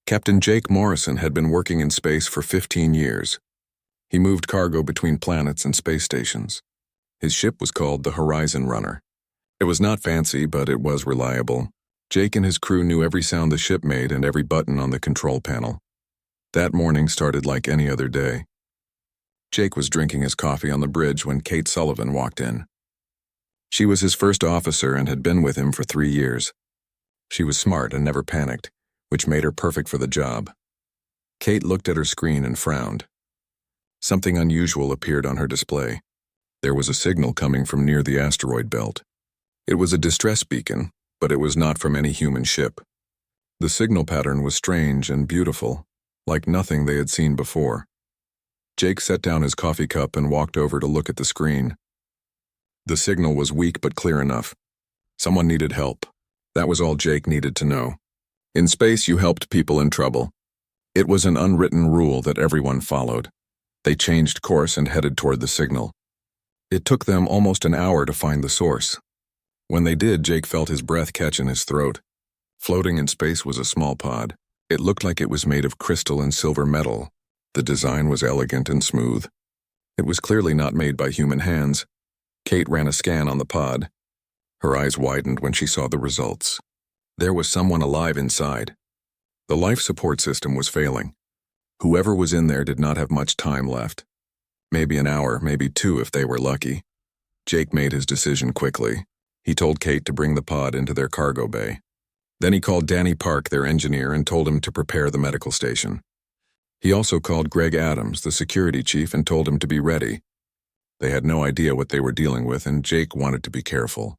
Captain Jake Morrison had been working in space for 15 years. He moved cargo between planets and space stations. His ship was called the Horizon Runner. It was not fancy, but it was reliable. Jake and his crew knew every sound the ship made and every button on the control panel. That morning started like any other day. Jake was drinking his coffee on the bridge when Kate Sullivan walked in. She was his first officer and had been with him for 3 years. She was smart and never panicked, which made her perfect for the job. Kate looked at her screen and frowned. Something unusual appeared on her display. There was a signal coming from near the asteroid belt. It was a distress beacon, but it was not from any human ship. The signal pattern was strange and beautiful, like nothing they had seen before. Jake set down his coffee cup and walked over to look at the screen. The signal was weak but clear enough. Someone needed help. That was all Jake needed to know. In space, you helped people in trouble. It was an unwritten rule that everyone followed. They changed course and headed toward the signal. It took them almost an hour to find the source. When they did, Jake felt his breath catch in his throat. Floating in space was a small pod. It looked like it was made of crystal and silver metal. The design was elegant and smooth. It was clearly not made by human hands. Kate ran a scan on the pod. Her eyes widened when she saw the results. There was someone alive inside. The life support system was failing. Whoever was in there did not have much time left. Maybe an hour, maybe 2 if they were lucky. Jake made his decision quickly. He told Kate to bring the pod into their cargo bay. Then he called Danny Park, their engineer, and told him to prepare the medical station. He also called Greg Adams, the security chief, and told him to be ready. They had no idea what they were dealing with, and Jake wanted to be careful.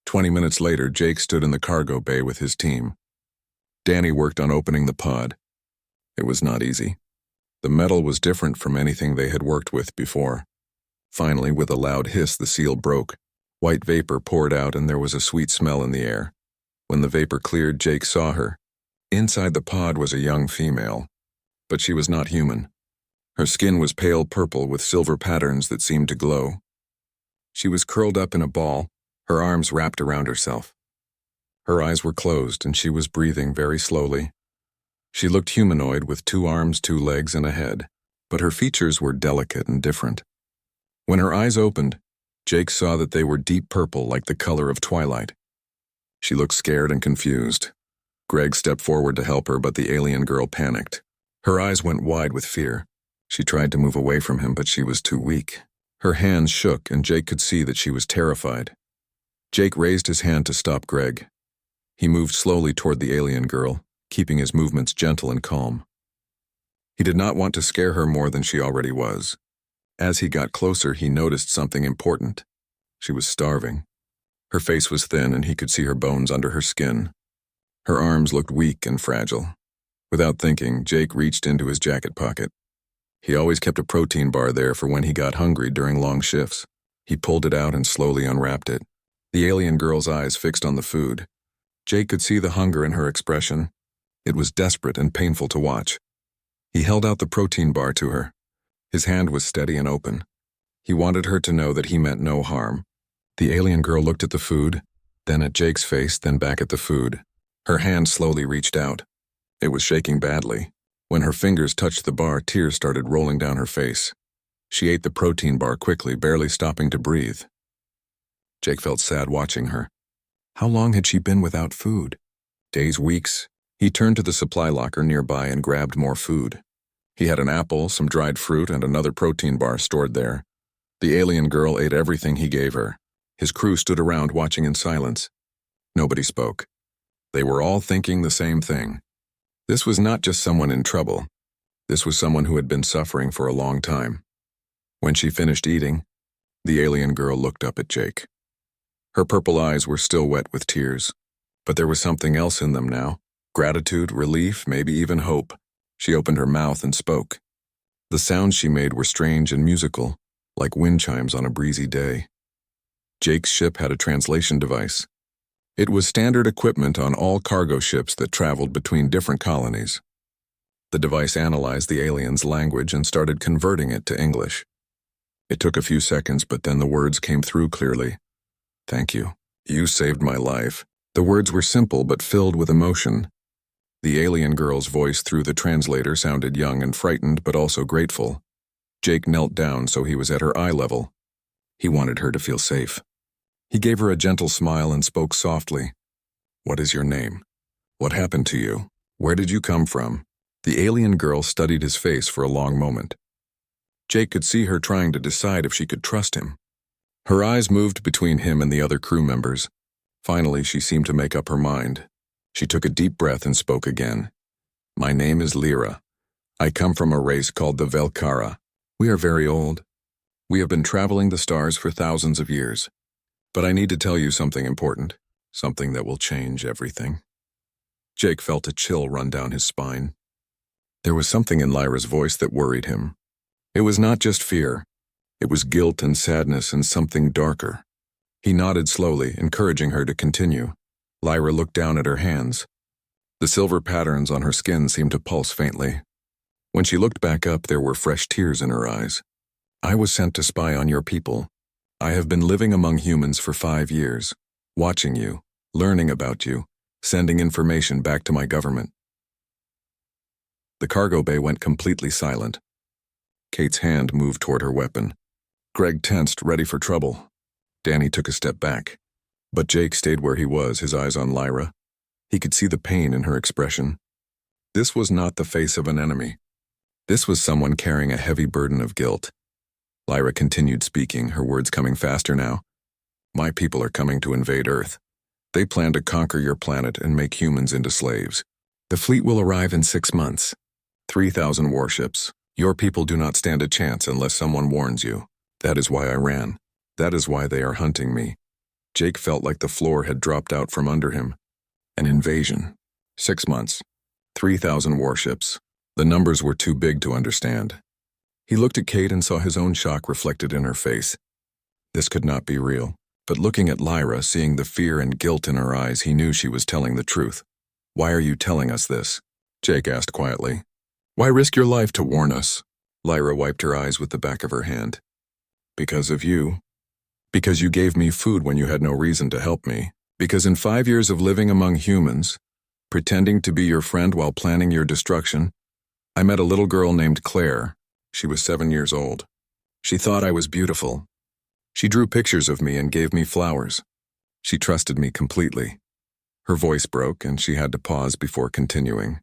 20 minutes later, Jake stood in the cargo bay with his team. Danny worked on opening the pod. It was not easy. The metal was different from anything they had worked with before. Finally, with a loud hiss, the seal broke. White vapor poured out and there was a sweet smell in the air. When the vapor cleared, Jake saw her. Inside the pod was a young female, but she was not human. Her skin was pale purple with silver patterns that seemed to glow. She was curled up in a ball, her arms wrapped around herself. Her eyes were closed and she was breathing very slowly. She looked humanoid with 2 arms, 2 legs, and a head, but her features were delicate and different. When her eyes opened, Jake saw that they were deep purple like the color of twilight. She looked scared and confused. Greg stepped forward to help her, but the alien girl panicked. Her eyes went wide with fear. She tried to move away from him, but she was too weak. Her hands shook, and Jake could see that she was terrified. Jake raised his hand to stop Greg. He moved slowly toward the alien girl, keeping his movements gentle and calm. He did not want to scare her more than she already was. As he got closer, he noticed something important. She was starving. Her face was thin, and he could see her bones under her skin. Her arms looked weak and fragile. Without thinking, Jake reached into his jacket pocket. He always kept a protein bar there for when he got hungry during long shifts. He pulled it out and slowly unwrapped it. The alien girl's eyes fixed on the food. Jake could see the hunger in her expression. It was desperate and painful to watch. He held out the protein bar to her. His hand was steady and open. He wanted her to know that he meant no harm. The alien girl looked at the food, then at Jake's face, then back at the food. Her hand slowly reached out. It was shaking badly. When her fingers touched the bar, tears started rolling down her face. She ate the protein bar quickly, barely stopping to breathe. Jake felt sad watching her. How long had she been without food? Days, weeks. He turned to the supply locker nearby and grabbed more food. He had an apple, some dried fruit, and another protein bar stored there. The alien girl ate everything he gave her. His crew stood around watching in silence. Nobody spoke. They were all thinking the same thing. This was not just someone in trouble. This was someone who had been suffering for a long time. When she finished eating, the alien girl looked up at Jake. Her purple eyes were still wet with tears, but there was something else in them now. Gratitude, relief, maybe even hope. She opened her mouth and spoke. The sounds she made were strange and musical, like wind chimes on a breezy day. Jake's ship had a translation device. It was standard equipment on all cargo ships that traveled between different colonies. The device analyzed the alien's language and started converting it to English. It took a few seconds, but then the words came through clearly. "Thank you. You saved my life." The words were simple but filled with emotion. The alien girl's voice through the translator sounded young and frightened, but also grateful. Jake knelt down so he was at her eye level. He wanted her to feel safe. He gave her a gentle smile and spoke softly. "What is your name? What happened to you? Where did you come from?" The alien girl studied his face for a long moment. Jake could see her trying to decide if she could trust him. Her eyes moved between him and the other crew members. Finally, she seemed to make up her mind. She took a deep breath and spoke again. "My name is Lyra. I come from a race called the Velkara. We are very old. We have been traveling the stars for thousands of years. But I need to tell you something important, something that will change everything." Jake felt a chill run down his spine. There was something in Lyra's voice that worried him. It was not just fear. It was guilt and sadness and something darker. He nodded slowly, encouraging her to continue. Lyra looked down at her hands. The silver patterns on her skin seemed to pulse faintly. When she looked back up, there were fresh tears in her eyes. "I was sent to spy on your people. I have been living among humans for 5 years, watching you, learning about you, sending information back to my government." The cargo bay went completely silent. Kate's hand moved toward her weapon. Greg tensed, ready for trouble. Danny took a step back. But Jake stayed where he was, his eyes on Lyra. He could see the pain in her expression. This was not the face of an enemy. This was someone carrying a heavy burden of guilt. Lyra continued speaking, her words coming faster now. "My people are coming to invade Earth. They plan to conquer your planet and make humans into slaves. The fleet will arrive in 6 months. 3,000 warships. Your people do not stand a chance unless someone warns you. That is why I ran. That is why they are hunting me." Jake felt like the floor had dropped out from under him. An invasion. 6 months. 3,000 warships. The numbers were too big to understand. He looked at Kate and saw his own shock reflected in her face. This could not be real. But looking at Lyra, seeing the fear and guilt in her eyes, he knew she was telling the truth. "Why are you telling us this?" Jake asked quietly. "Why risk your life to warn us?" Lyra wiped her eyes with the back of her hand. "Because of you. Because you gave me food when you had no reason to help me. Because in 5 years of living among humans, pretending to be your friend while planning your destruction, I met a little girl named Claire. She was 7 years old. She thought I was beautiful. She drew pictures of me and gave me flowers. She trusted me completely." Her voice broke and she had to pause before continuing.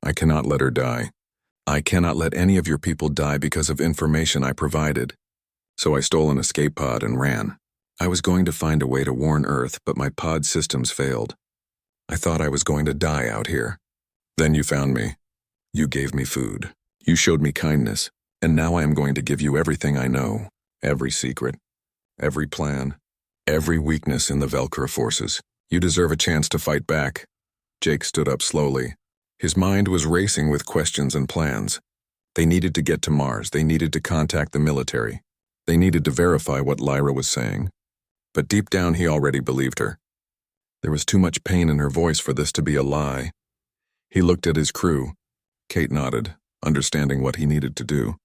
"I cannot let her die. I cannot let any of your people die because of information I provided. So I stole an escape pod and ran. I was going to find a way to warn Earth, but my pod systems failed. I thought I was going to die out here. Then you found me. You gave me food. You showed me kindness. And now I am going to give you everything I know. Every secret. Every plan. Every weakness in the Velkara forces. You deserve a chance to fight back." Jake stood up slowly. His mind was racing with questions and plans. They needed to get to Mars. They needed to contact the military. They needed to verify what Lyra was saying. But deep down he already believed her. There was too much pain in her voice for this to be a lie. He looked at his crew. Kate nodded, understanding what he needed to do.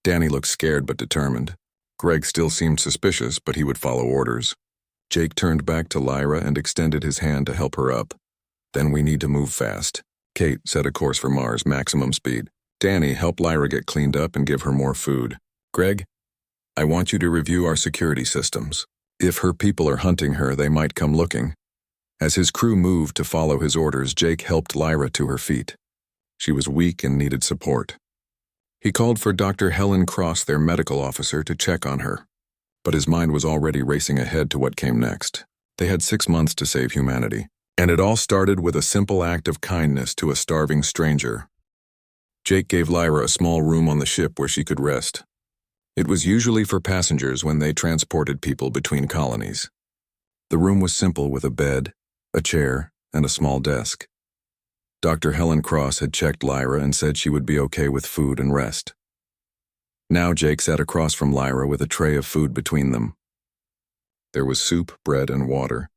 Danny looked scared but determined. Greg still seemed suspicious, but he would follow orders. Jake turned back to Lyra and extended his hand to help her up. "Then we need to move fast." Kate set a course for Mars, maximum speed. Danny helped Lyra get cleaned up and give her more food. "Greg, I want you to review our security systems. If her people are hunting her, they might come looking." As his crew moved to follow his orders, Jake helped Lyra to her feet. She was weak and needed support. He called for Dr. Helen Cross, their medical officer, to check on her. But his mind was already racing ahead to what came next. They had 6 months to save humanity. And it all started with a simple act of kindness to a starving stranger. Jake gave Lyra a small room on the ship where she could rest. It was usually for passengers when they transported people between colonies. The room was simple with a bed, a chair, and a small desk. Dr. Helen Cross had checked Lyra and said she would be okay with food and rest. Now Jake sat across from Lyra with a tray of food between them. There was soup, bread, and water.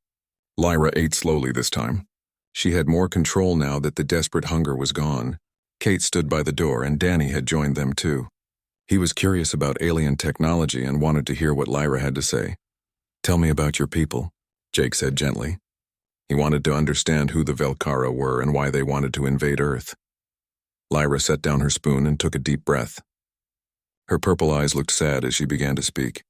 Lyra ate slowly this time. She had more control now that the desperate hunger was gone. Kate stood by the door and Danny had joined them too. He was curious about alien technology and wanted to hear what Lyra had to say. "Tell me about your people," Jake said gently. He He wanted to understand who the Velkara were and why they wanted to invade Earth. Lyra set down her spoon and took a deep breath. Her purple eyes looked sad as she began to speak.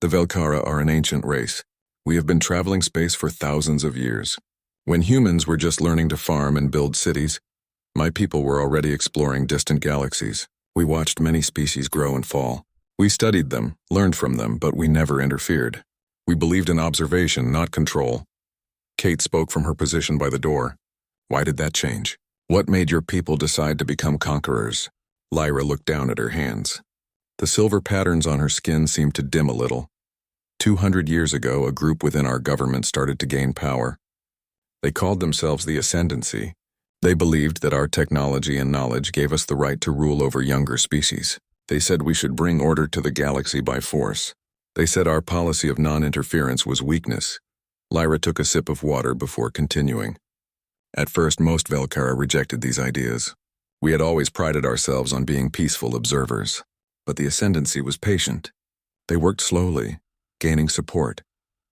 The Velkara are an ancient race. We have been traveling space for thousands of years. When humans were just learning to farm and build cities, my people were already exploring distant galaxies. We watched many species grow and fall. We studied them, learned from them, but we never interfered. We believed in observation, not control. Kate spoke from her position by the door. Why did that change? What made your people decide to become conquerors? Lyra looked down at her hands. The silver patterns on her skin seemed to dim a little. 200 years ago, a group within our government started to gain power. They called themselves the Ascendancy. They believed that our technology and knowledge gave us the right to rule over younger species. They said we should bring order to the galaxy by force. They said our policy of non-interference was weakness. Lyra took a sip of water before continuing. At first, most Velkara rejected these ideas. We had always prided ourselves on being peaceful observers. But the Ascendancy was patient. They worked slowly, gaining support,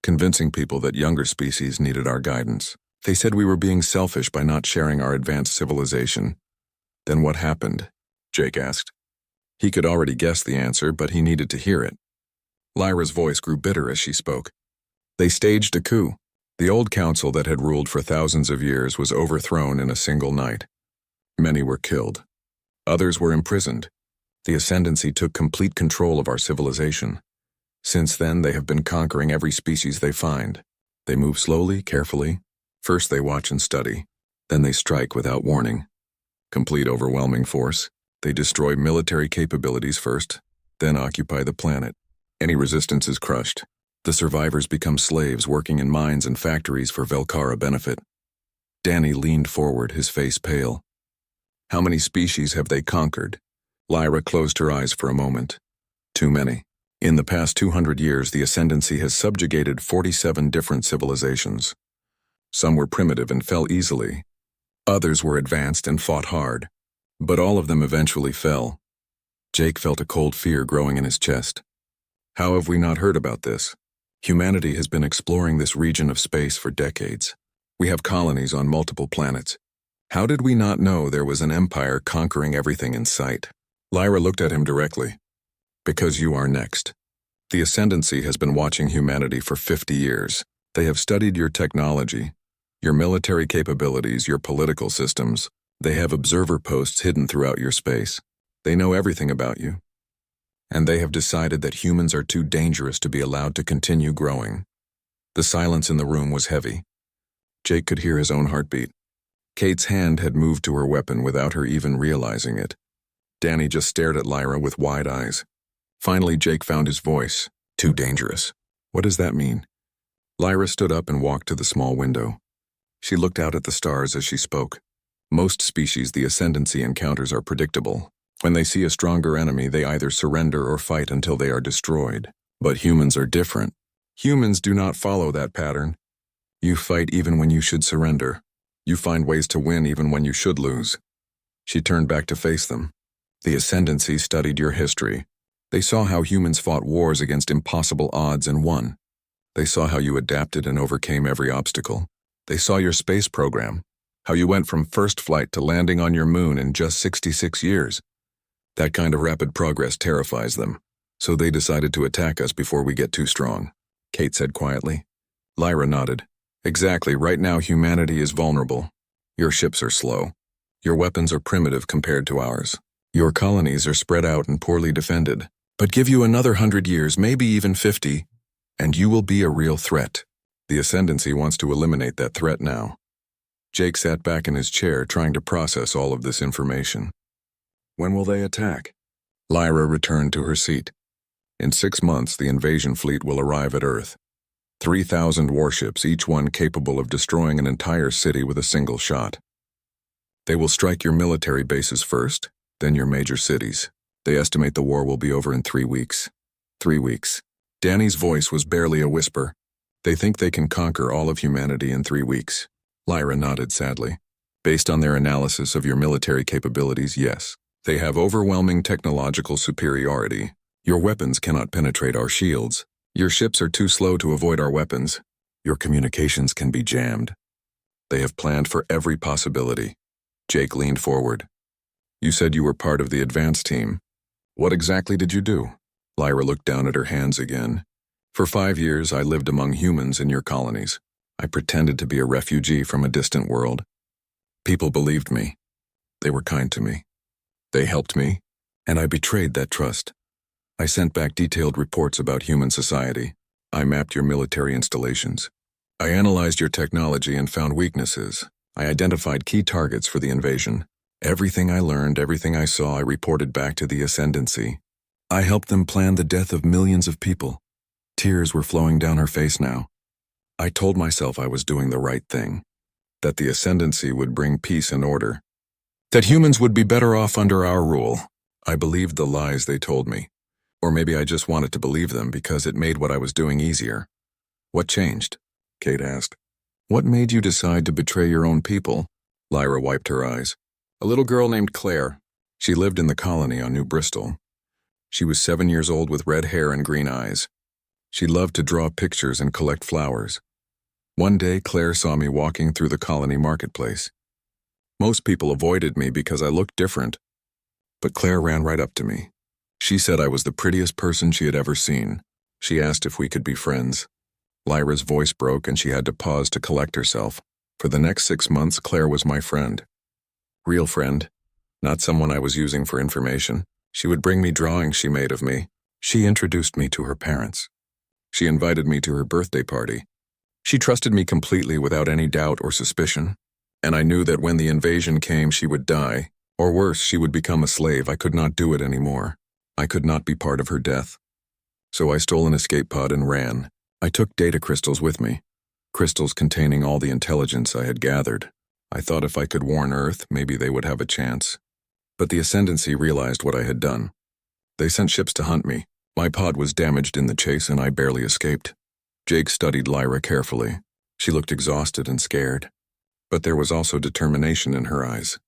convincing people that younger species needed our guidance. They said we were being selfish by not sharing our advanced civilization. Then what happened? Jake asked. He could already guess the answer, but he needed to hear it. Lyra's voice grew bitter as she spoke. They staged a coup. The old council that had ruled for thousands of years was overthrown in a single night. Many were killed. Others were imprisoned. The Ascendancy took complete control of our civilization. Since then, they have been conquering every species they find. They move slowly, carefully. First they watch and study. Then they strike without warning. Complete overwhelming force. They destroy military capabilities first, then occupy the planet. Any resistance is crushed. The survivors become slaves working in mines and factories for Velkara benefit. Danny leaned forward, his face pale. How many species have they conquered? Lyra closed her eyes for a moment. Too many. In the past 200 years, the Ascendancy has subjugated 47 different civilizations. Some were primitive and fell easily. Others were advanced and fought hard. But all of them eventually fell. Jake felt a cold fear growing in his chest. How have we not heard about this? Humanity has been exploring this region of space for decades. We have colonies on multiple planets. How did we not know there was an empire conquering everything in sight? Lyra looked at him directly. Because you are next. The Ascendancy has been watching humanity for 50 years. They have studied your technology, your military capabilities, your political systems. They have observer posts hidden throughout your space. They know everything about you. And they have decided that humans are too dangerous to be allowed to continue growing. The silence in the room was heavy. Jake could hear his own heartbeat. Kate's hand had moved to her weapon without her even realizing it. Danny just stared at Lyra with wide eyes. Finally, Jake found his voice. Too dangerous. What does that mean? Lyra stood up and walked to the small window. She looked out at the stars as she spoke. Most species the Ascendancy encounters are predictable. When they see a stronger enemy, they either surrender or fight until they are destroyed. But humans are different. Humans do not follow that pattern. You fight even when you should surrender. You find ways to win even when you should lose. She turned back to face them. The Ascendancy studied your history. They saw how humans fought wars against impossible odds and won. They saw how you adapted and overcame every obstacle. They saw your space program, how you went from first flight to landing on your moon in just 66 years. That kind of rapid progress terrifies them, so they decided to attack us before we get too strong, Kate said quietly. Lyra nodded. Exactly, right now humanity is vulnerable. Your ships are slow. Your weapons are primitive compared to ours. Your colonies are spread out and poorly defended. But give you another 100 years, maybe even 50, and you will be a real threat. The Ascendancy wants to eliminate that threat now. Jake sat back in his chair trying to process all of this information. When will they attack? Lyra returned to her seat. In 6 months, the invasion fleet will arrive at Earth. 3,000 warships, each one capable of destroying an entire city with a single shot. They will strike your military bases first, then your major cities. They estimate the war will be over in 3 weeks. 3 weeks. Danny's voice was barely a whisper. They think they can conquer all of humanity in 3 weeks. Lyra nodded sadly. Based on their analysis of your military capabilities, yes. They have overwhelming technological superiority. Your weapons cannot penetrate our shields. Your ships are too slow to avoid our weapons. Your communications can be jammed. They have planned for every possibility. Jake leaned forward. You said you were part of the advance team. What exactly did you do? Lyra looked down at her hands again. For 5 years, I lived among humans in your colonies. I pretended to be a refugee from a distant world. People believed me. They were kind to me. They helped me, and I betrayed that trust. I sent back detailed reports about human society. I mapped your military installations. I analyzed your technology and found weaknesses. I identified key targets for the invasion. Everything I learned, everything I saw, I reported back to the Ascendancy. I helped them plan the death of millions of people. Tears were flowing down her face now. I told myself I was doing the right thing, that the Ascendancy would bring peace and order, that humans would be better off under our rule. I believed the lies they told me. Or maybe I just wanted to believe them because it made what I was doing easier. What changed? Kate asked. What made you decide to betray your own people? Lyra wiped her eyes. A little girl named Claire. She lived in the colony on New Bristol. She was 7 years old with red hair and green eyes. She loved to draw pictures and collect flowers. One day, Claire saw me walking through the colony marketplace. Most people avoided me because I looked different. But Claire ran right up to me. She said I was the prettiest person she had ever seen. She asked if we could be friends. Lyra's voice broke and she had to pause to collect herself. For the next 6 months, Claire was my friend. Real friend, not someone I was using for information. She would bring me drawings she made of me. She introduced me to her parents. She invited me to her birthday party. She trusted me completely without any doubt or suspicion. And I knew that when the invasion came, she would die. Or worse, she would become a slave. I could not do it anymore. I could not be part of her death. So I stole an escape pod and ran. I took data crystals with me. Crystals containing all the intelligence I had gathered. I thought if I could warn Earth, maybe they would have a chance. But the Ascendancy realized what I had done. They sent ships to hunt me. My pod was damaged in the chase and I barely escaped. Jake studied Lyra carefully. She looked exhausted and scared. But there was also determination in her eyes.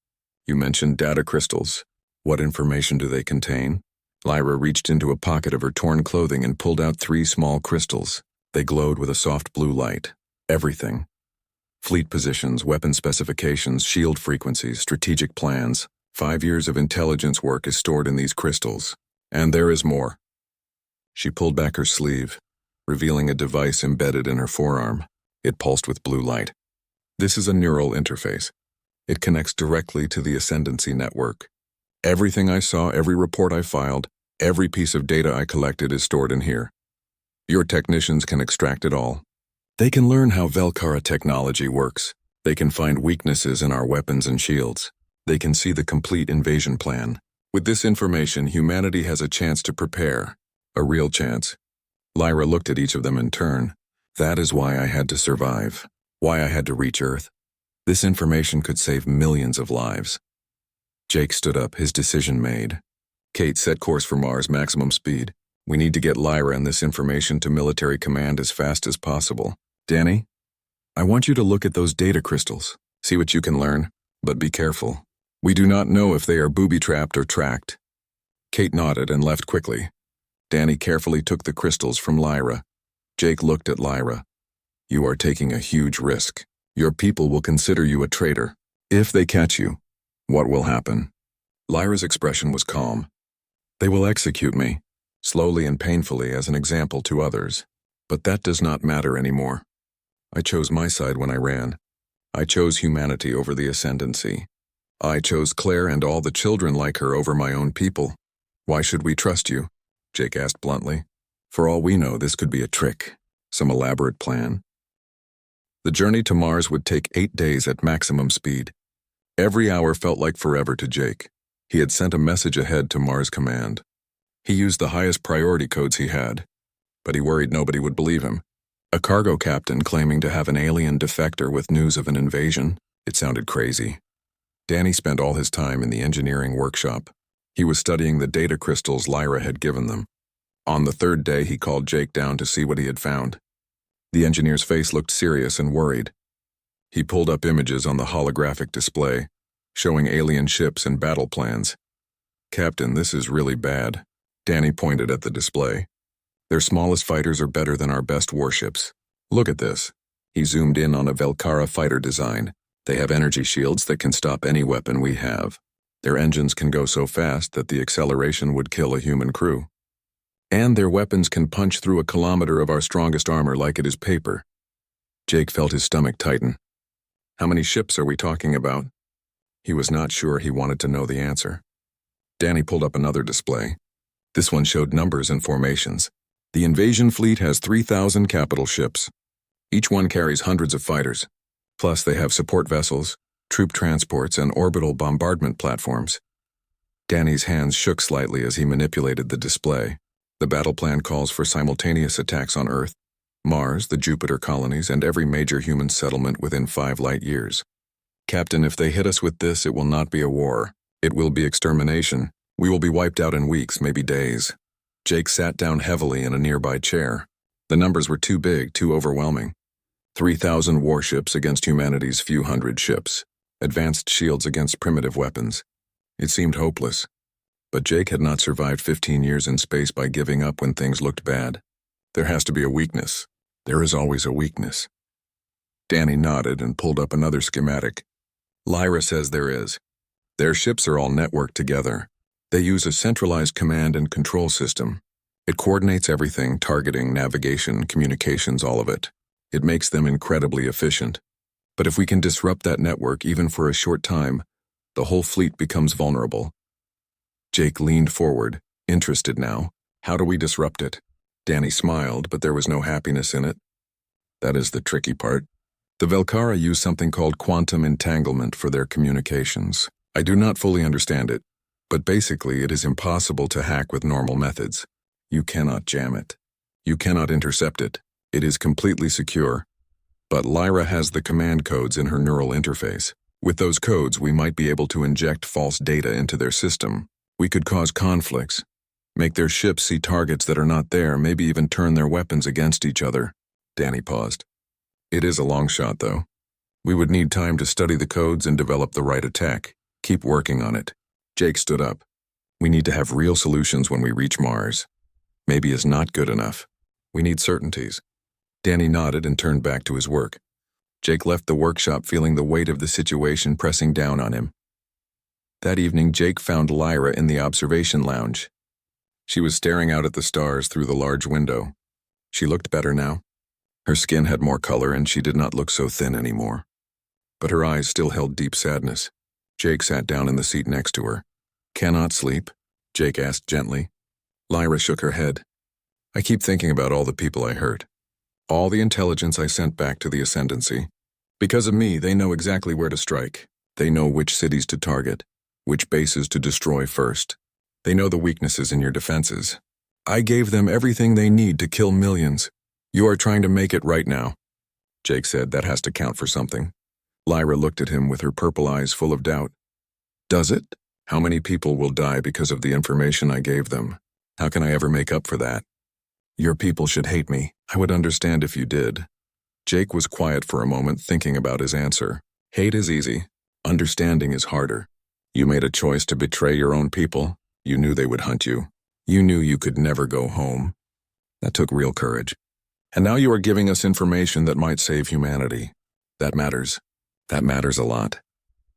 You mentioned data crystals. What information do they contain? Lyra reached into a pocket of her torn clothing and pulled out 3 small crystals. They glowed with a soft blue light. Everything. Fleet positions, weapon specifications, shield frequencies, strategic plans. 5 years of intelligence work is stored in these crystals. And there is more. She pulled back her sleeve, revealing a device embedded in her forearm. It pulsed with blue light. This is a neural interface. It connects directly to the Ascendancy network. Everything I saw, every report I filed, every piece of data I collected is stored in here. Your technicians can extract it all. They can learn how Velkara technology works. They can find weaknesses in our weapons and shields. They can see the complete invasion plan. With this information, humanity has a chance to prepare. A real chance. Lyra looked at each of them in turn. That is why I had to survive. Why I had to reach Earth. This information could save millions of lives. Jake stood up, his decision made. Kate, set course for Mars, maximum speed. We need to get Lyra and this information to military command as fast as possible. Danny, I want you to look at those data crystals. See what you can learn, but be careful. We do not know if they are booby-trapped or tracked. Kate nodded and left quickly. Danny carefully took the crystals from Lyra. Jake looked at Lyra. You are taking a huge risk. Your people will consider you a traitor. If they catch you, what will happen? Lyra's expression was calm. They will execute me, slowly and painfully as an example to others. But that does not matter anymore. I chose my side when I ran. I chose humanity over the Ascendancy. I chose Claire and all the children like her over my own people. Why should we trust you? Jake asked bluntly. For all we know, this could be a trick, some elaborate plan. The journey to Mars would take 8 days at maximum speed. Every hour felt like forever to Jake. He had sent a message ahead to Mars Command. He used the highest priority codes he had, but he worried nobody would believe him. A cargo captain claiming to have an alien defector with news of an invasion. It sounded crazy. Danny spent all his time in the engineering workshop. He was studying the data crystals Lyra had given them. On the 3rd day, he called Jake down to see what he had found. The engineer's face looked serious and worried. He pulled up images on the holographic display, showing alien ships and battle plans. Captain, this is really bad. Danny pointed at the display. Their smallest fighters are better than our best warships. Look at this. He zoomed in on a Velkara fighter design. They have energy shields that can stop any weapon we have. Their engines can go so fast that the acceleration would kill a human crew. And their weapons can punch through a kilometer of our strongest armor like it is paper. Jake felt his stomach tighten. How many ships are we talking about? He was not sure he wanted to know the answer. Danny pulled up another display. This one showed numbers and formations. The invasion fleet has 3,000 capital ships. Each one carries hundreds of fighters. Plus they have support vessels, troop transports, and orbital bombardment platforms. Danny's hands shook slightly as he manipulated the display. The battle plan calls for simultaneous attacks on Earth, Mars, the Jupiter colonies, and every major human settlement within 5 light years. Captain, if they hit us with this, it will not be a war. It will be extermination. We will be wiped out in weeks, maybe days. Jake sat down heavily in a nearby chair. The numbers were too big, too overwhelming. 3,000 warships against humanity's few hundred ships. Advanced shields against primitive weapons. It seemed hopeless. But Jake had not survived 15 years in space by giving up when things looked bad. There has to be a weakness. There is always a weakness. Danny nodded and pulled up another schematic. Lyra says there is. Their ships are all networked together. They use a centralized command and control system. It coordinates everything, targeting, navigation, communications, all of it. It makes them incredibly efficient. But if we can disrupt that network even for a short time, the whole fleet becomes vulnerable. Jake leaned forward, interested now. How do we disrupt it? Danny smiled, but there was no happiness in it. That is the tricky part. The Velkara use something called quantum entanglement for their communications. I do not fully understand it, but basically it is impossible to hack with normal methods. You cannot jam it. You cannot intercept it. It is completely secure. But Lyra has the command codes in her neural interface. With those codes, we might be able to inject false data into their system. We could cause conflicts, make their ships see targets that are not there, maybe even turn their weapons against each other. Danny paused. It is a long shot, though. We would need time to study the codes and develop the right attack. Keep working on it. Jake stood up. We need to have real solutions when we reach Mars. Maybe is not good enough. We need certainties. Danny nodded and turned back to his work. Jake left the workshop feeling the weight of the situation pressing down on him. That evening, Jake found Lyra in the observation lounge. She was staring out at the stars through the large window. She looked better now. Her skin had more color and she did not look so thin anymore. But her eyes still held deep sadness. Jake sat down in the seat next to her. Cannot sleep? Jake asked gently. Lyra shook her head. I keep thinking about all the people I hurt. All the intelligence I sent back to the Ascendancy. Because of me, they know exactly where to strike. They know which cities to target, which bases to destroy first. They know the weaknesses in your defenses. I gave them everything they need to kill millions. You are trying to make it right now. Jake said that has to count for something. Lyra looked at him with her purple eyes full of doubt. Does it? How many people will die because of the information I gave them? How can I ever make up for that? Your people should hate me. I would understand if you did. Jake was quiet for a moment, thinking about his answer. Hate is easy. Understanding is harder. You made a choice to betray your own people. You knew they would hunt you. You knew you could never go home. That took real courage. And now you are giving us information that might save humanity. That matters. That matters a lot.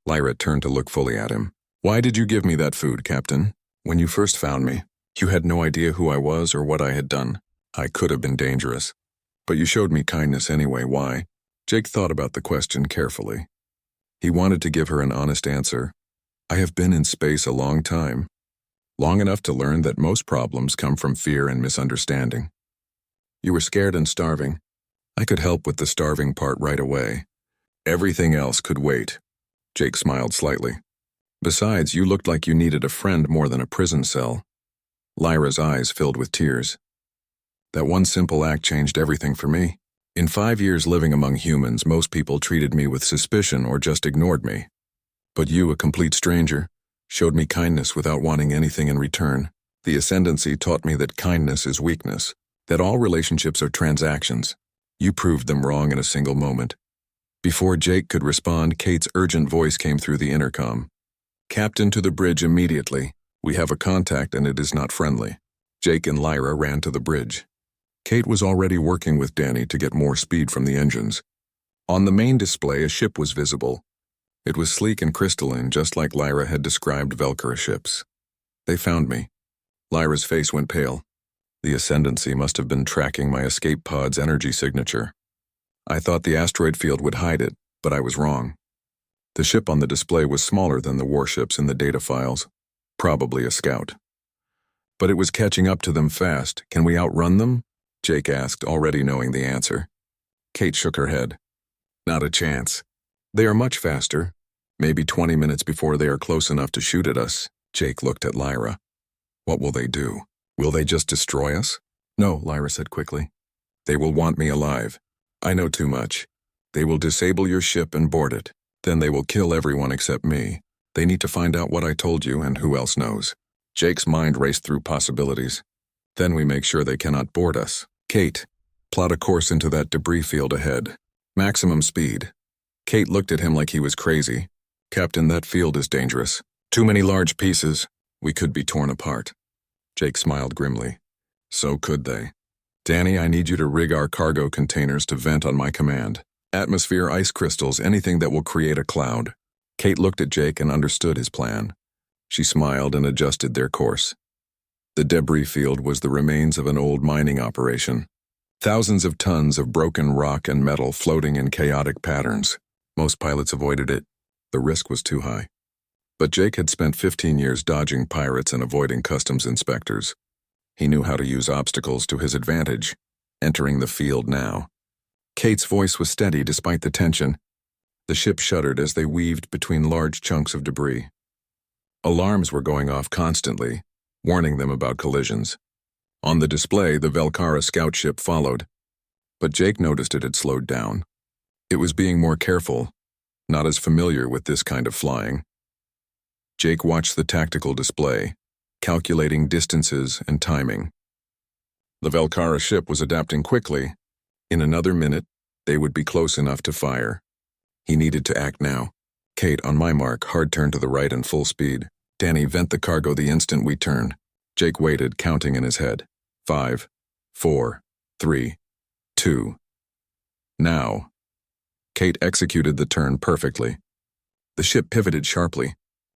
Lyra turned to look fully at him. Why did you give me that food, Captain? When you first found me, you had no idea who I was or what I had done. I could have been dangerous. But you showed me kindness anyway. Why? Jake thought about the question carefully. He wanted to give her an honest answer. I have been in space a long time. Long enough to learn that most problems come from fear and misunderstanding. You were scared and starving. I could help with the starving part right away. Everything else could wait. Jake smiled slightly. Besides, you looked like you needed a friend more than a prison cell. Lyra's eyes filled with tears. That one simple act changed everything for me. In 5 years living among humans, most people treated me with suspicion or just ignored me. But you, a complete stranger, showed me kindness without wanting anything in return. The Ascendancy taught me that kindness is weakness, that all relationships are transactions. You proved them wrong in a single moment. Before Jake could respond, Kate's urgent voice came through the intercom. Captain, to the bridge immediately. We have a contact and it is not friendly. Jake and Lyra ran to the bridge. Kate was already working with Danny to get more speed from the engines. On the main display, a ship was visible. It was sleek and crystalline, just like Lyra had described Velcora ships. They found me. Lyra's face went pale. The Ascendancy must have been tracking my escape pod's energy signature. I thought the asteroid field would hide it, but I was wrong. The ship on the display was smaller than the warships in the data files, probably a scout. But it was catching up to them fast. Can we outrun them? Jake asked, already knowing the answer. Kate shook her head. Not a chance. They are much faster, maybe 20 minutes before they are close enough to shoot at us. Jake looked at Lyra. What will they do? Will they just destroy us? No, Lyra said quickly. They will want me alive. I know too much. They will disable your ship and board it. Then they will kill everyone except me. They need to find out what I told you and who else knows. Jake's mind raced through possibilities. Then we make sure they cannot board us. Kate, plot a course into that debris field ahead. Maximum speed. Kate looked at him like he was crazy. Captain, that field is dangerous. Too many large pieces. We could be torn apart. Jake smiled grimly. So could they. Danny, I need you to rig our cargo containers to vent on my command. Atmosphere, ice crystals, anything that will create a cloud. Kate looked at Jake and understood his plan. She smiled and adjusted their course. The debris field was the remains of an old mining operation. Thousands of tons of broken rock and metal floating in chaotic patterns. Most pilots avoided it. The risk was too high. But Jake had spent 15 years dodging pirates and avoiding customs inspectors. He knew how to use obstacles to his advantage, entering the field now. Kate's voice was steady despite the tension. The ship shuddered as they weaved between large chunks of debris. Alarms were going off constantly, warning them about collisions. On the display, the Velcora scout ship followed, but Jake noticed it had slowed down. It was being more careful, not as familiar with this kind of flying. Jake watched the tactical display, calculating distances and timing. The Velcora ship was adapting quickly. In another minute, they would be close enough to fire. He needed to act now. Kate, on my mark, hard turn to the right and full speed. Danny, vent the cargo the instant we turn. Jake waited, counting in his head. 5, 4, 3, 2. Now. Kate executed the turn perfectly. The ship pivoted sharply.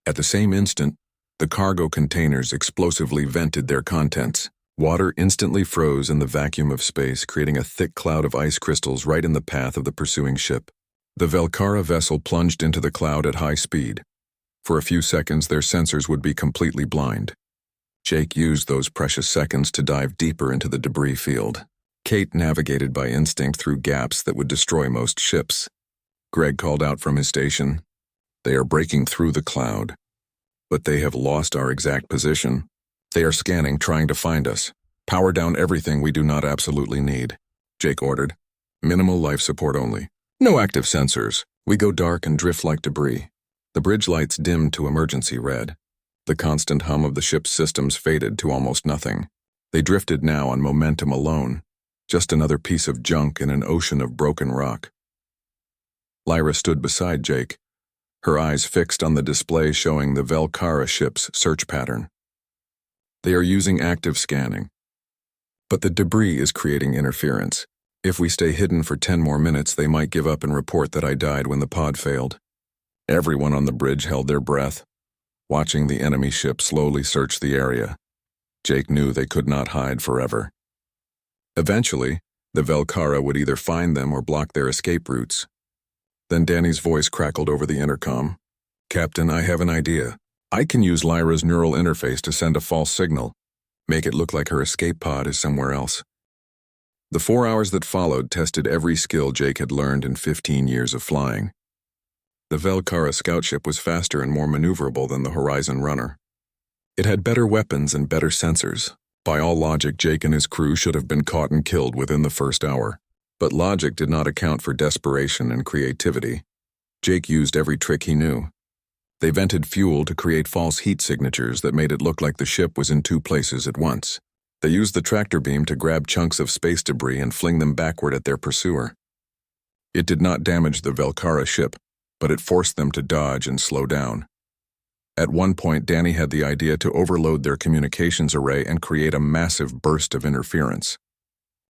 At the same instant, the cargo containers explosively vented their contents. Water instantly froze in the vacuum of space, creating a thick cloud of ice crystals right in the path of the pursuing ship. The Velcora vessel plunged into the cloud at high speed. For a few seconds, their sensors would be completely blind. Jake used those precious seconds to dive deeper into the debris field. Kate navigated by instinct through gaps that would destroy most ships. Greg called out from his station. They are breaking through the cloud. But they have lost our exact position. They are scanning, trying to find us. Power down everything we do not absolutely need. Jake ordered. Minimal life support only. No active sensors. We go dark and drift like debris. The bridge lights dimmed to emergency red. The constant hum of the ship's systems faded to almost nothing. They drifted now on momentum alone. Just another piece of junk in an ocean of broken rock. Lyra stood beside Jake, her eyes fixed on the display showing the Velcora ship's search pattern. They are using active scanning. But the debris is creating interference. If we stay hidden for 10 more minutes, they might give up and report that I died when the pod failed. Everyone on the bridge held their breath, watching the enemy ship slowly search the area. Jake knew they could not hide forever. Eventually, the Velcora would either find them or block their escape routes. Then Danny's voice crackled over the intercom. Captain, I have an idea. I can use Lyra's neural interface to send a false signal, make it look like her escape pod is somewhere else. The 4 hours that followed tested every skill Jake had learned in 15 years of flying. The Velcora scout ship was faster and more maneuverable than the Horizon Runner. It had better weapons and better sensors. By all logic, Jake and his crew should have been caught and killed within the first hour. But logic did not account for desperation and creativity. Jake used every trick he knew. They vented fuel to create false heat signatures that made it look like the ship was in 2 places at once. They used the tractor beam to grab chunks of space debris and fling them backward at their pursuer. It did not damage the Velcora ship, but it forced them to dodge and slow down. At one point, Danny had the idea to overload their communications array and create a massive burst of interference.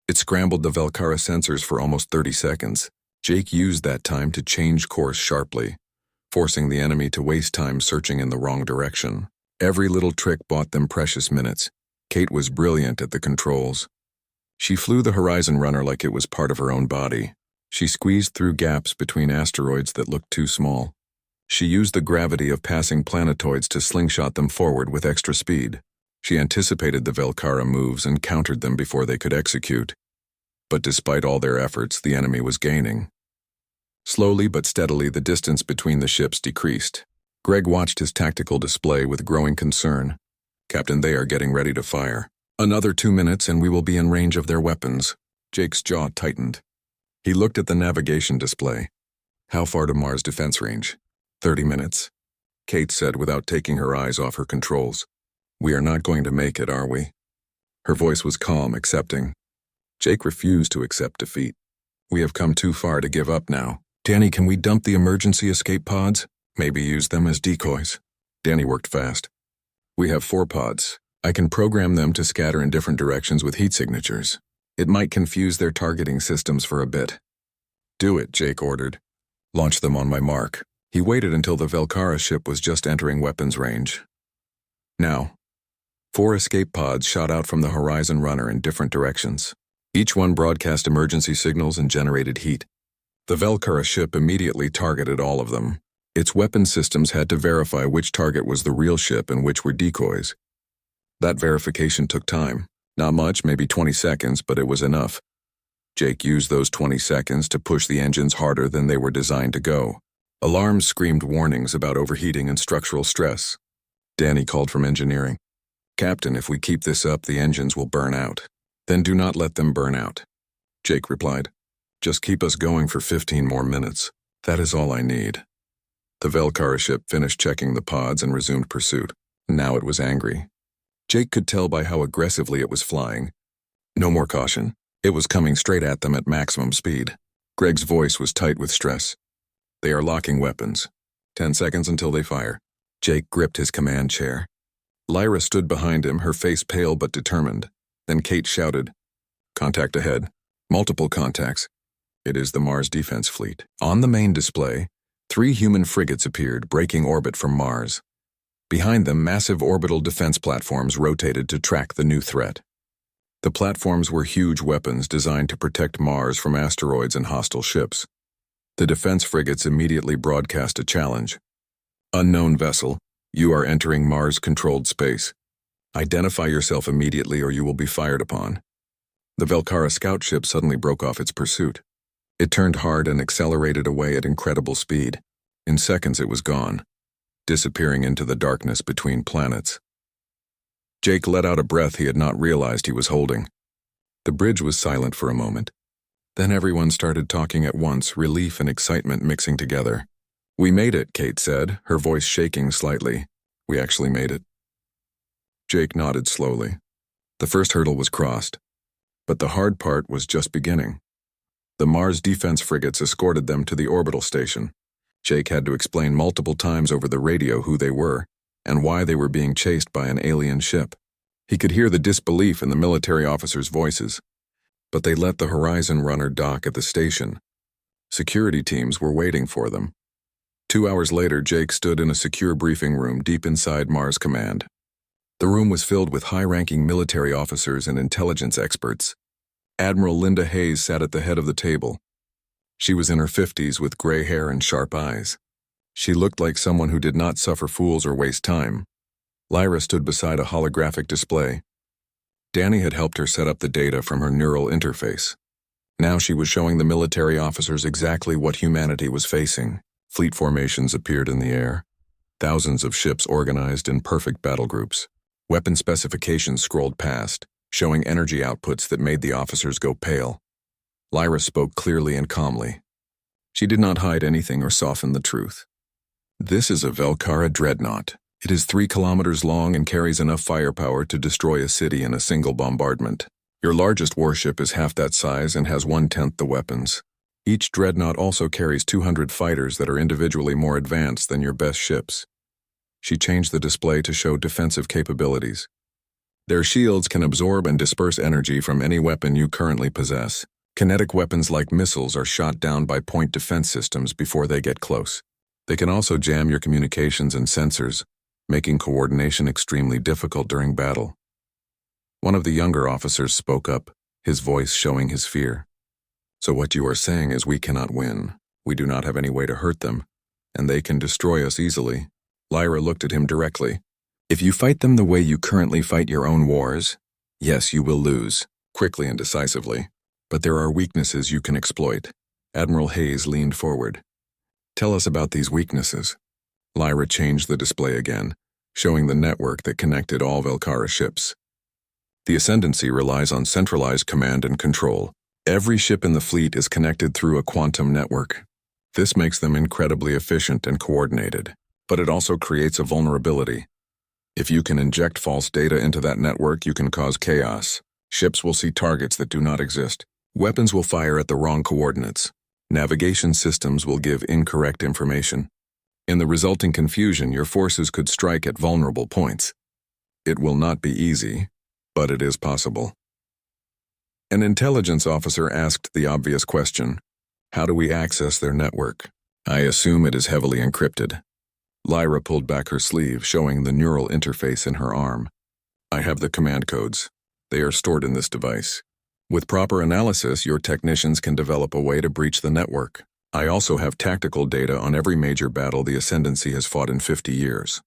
It scrambled the Velcora sensors for almost 30 seconds. Jake used that time to change course sharply, forcing the enemy to waste time searching in the wrong direction. Every little trick bought them precious minutes. Kate was brilliant at the controls. She flew the Horizon Runner like it was part of her own body. She squeezed through gaps between asteroids that looked too small. She used the gravity of passing planetoids to slingshot them forward with extra speed. She anticipated the Velkara moves and countered them before they could execute. But despite all their efforts, the enemy was gaining. Slowly but steadily, the distance between the ships decreased. Greg watched his tactical display with growing concern. "Captain, they are getting ready to fire. Another 2 minutes and we will be in range of their weapons." Jake's jaw tightened. He looked at the navigation display. "How far to Mars defense range?" 30 minutes. Kate said without taking her eyes off her controls. "We are not going to make it, are we?" Her voice was calm, accepting. Jake refused to accept defeat. "We have come too far to give up now. Danny, can we dump the emergency escape pods? Maybe use them as decoys." Danny worked fast. "We have 4 pods. I can program them to scatter in different directions with heat signatures. It might confuse their targeting systems for a bit." "Do it," Jake ordered. "Launch them on my mark." He waited until the Velkara ship was just entering weapons range. Now, 4 escape pods shot out from the Horizon Runner in different directions. Each one broadcast emergency signals and generated heat. The Velkara ship immediately targeted all of them. Its weapon systems had to verify which target was the real ship and which were decoys. That verification took time. Not much, maybe 20 seconds, but it was enough. Jake used those 20 seconds to push the engines harder than they were designed to go. Alarms screamed warnings about overheating and structural stress. Danny called from engineering. "Captain, if we keep this up, the engines will burn out." "Then do not let them burn out," Jake replied. "Just keep us going for 15 more minutes. That is all I need." The Velkara ship finished checking the pods and resumed pursuit. Now it was angry. Jake could tell by how aggressively it was flying. No more caution. It was coming straight at them at maximum speed. Greg's voice was tight with stress. "They are locking weapons. 10 seconds until they fire." Jake gripped his command chair. Lyra stood behind him, her face pale but determined. Then Kate shouted, "Contact ahead. Multiple contacts." It is the Mars Defense Fleet. On the main display, 3 human frigates appeared, breaking orbit from Mars. Behind them, massive orbital defense platforms rotated to track the new threat. The platforms were huge weapons designed to protect Mars from asteroids and hostile ships. The defense frigates immediately broadcast a challenge. "Unknown vessel, you are entering Mars-controlled space. Identify yourself immediately or you will be fired upon." The Velkara scout ship suddenly broke off its pursuit. It turned hard and accelerated away at incredible speed. In seconds it was gone, disappearing into the darkness between planets. Jake let out a breath he had not realized he was holding. The bridge was silent for a moment. Then everyone started talking at once, relief and excitement mixing together. "We made it," Kate said, her voice shaking slightly. "We actually made it." Jake nodded slowly. The first hurdle was crossed, but the hard part was just beginning. The Mars defense frigates escorted them to the orbital station. Jake had to explain multiple times over the radio who they were and why they were being chased by an alien ship. He could hear the disbelief in the military officers' voices, but they let the Horizon Runner dock at the station. Security teams were waiting for them. 2 hours later, Jake stood in a secure briefing room deep inside Mars Command. The room was filled with high-ranking military officers and intelligence experts. Admiral Linda Hayes sat at the head of the table. She was in her 50s with gray hair and sharp eyes. She looked like someone who did not suffer fools or waste time. Lyra stood beside a holographic display. Danny had helped her set up the data from her neural interface. Now she was showing the military officers exactly what humanity was facing. Fleet formations appeared in the air. Thousands of ships organized in perfect battle groups. Weapon specifications scrolled past, showing energy outputs that made the officers go pale. Lyra spoke clearly and calmly. She did not hide anything or soften the truth. "This is a Velkara dreadnought. It is 3 kilometers long and carries enough firepower to destroy a city in a single bombardment. Your largest warship is half that size and has 1/10 the weapons. Each dreadnought also carries 200 fighters that are individually more advanced than your best ships." She changed the display to show defensive capabilities. "Their shields can absorb and disperse energy from any weapon you currently possess. Kinetic weapons like missiles are shot down by point defense systems before they get close. They can also jam your communications and sensors, making coordination extremely difficult during battle. One of the younger officers spoke up, his voice showing his fear. So what you are saying is we cannot win. We do not have any way to hurt them, and they can destroy us easily. Lyra looked at him directly. If you fight them the way you currently fight your own wars, yes, you will lose, quickly and decisively. But there are weaknesses you can exploit. Admiral Hayes leaned forward. Tell us about these weaknesses. Lyra changed the display again, showing the network that connected all Velkara ships. The Ascendancy relies on centralized command and control. Every ship in the fleet is connected through a quantum network. This makes them incredibly efficient and coordinated, but it also creates a vulnerability. If you can inject false data into that network, you can cause chaos. Ships will see targets that do not exist. Weapons will fire at the wrong coordinates. Navigation systems will give incorrect information. In the resulting confusion, your forces could strike at vulnerable points. It will not be easy, but it is possible. An intelligence officer asked the obvious question, how do we access their network? I assume it is heavily encrypted. Lyra pulled back her sleeve, showing the neural interface in her arm. I have the command codes. They are stored in this device. With proper analysis, your technicians can develop a way to breach the network. I also have tactical data on every major battle the Ascendancy has fought in 50 years.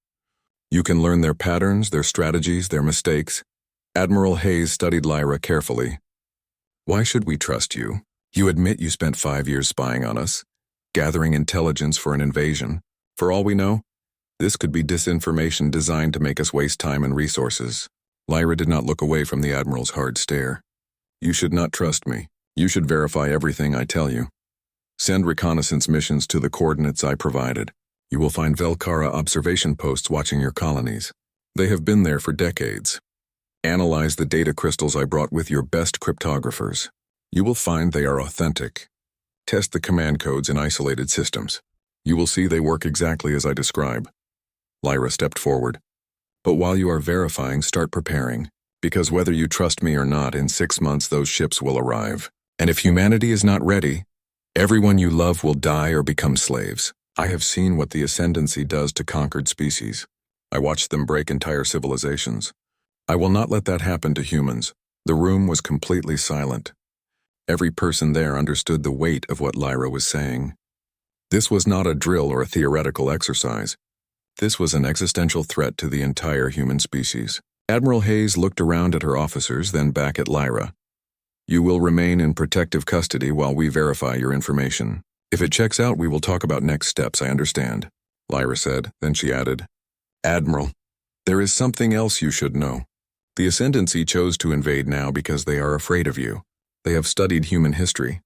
You can learn their patterns, their strategies, their mistakes. Admiral Hayes studied Lyra carefully. Why should we trust you? You admit you spent 5 years spying on us, gathering intelligence for an invasion. For all we know, this could be disinformation designed to make us waste time and resources. Lyra did not look away from the Admiral's hard stare. You should not trust me. You should verify everything I tell you. Send reconnaissance missions to the coordinates I provided. You will find Velkara observation posts watching your colonies. They have been there for decades. Analyze the data crystals I brought with your best cryptographers. You will find they are authentic. Test the command codes in isolated systems. You will see they work exactly as I describe. Lyra stepped forward. But while you are verifying, start preparing. Because whether you trust me or not, in 6 months those ships will arrive. And if humanity is not ready, everyone you love will die or become slaves. I have seen what the Ascendancy does to conquered species. I watched them break entire civilizations. I will not let that happen to humans. The room was completely silent. Every person there understood the weight of what Lyra was saying. This was not a drill or a theoretical exercise. This was an existential threat to the entire human species. Admiral Hayes looked around at her officers, then back at Lyra. You will remain in protective custody while we verify your information. If it checks out, we will talk about next steps, I understand, Lyra said. Then she added, Admiral, there is something else you should know. The Ascendancy chose to invade now because they are afraid of you. They have studied human history.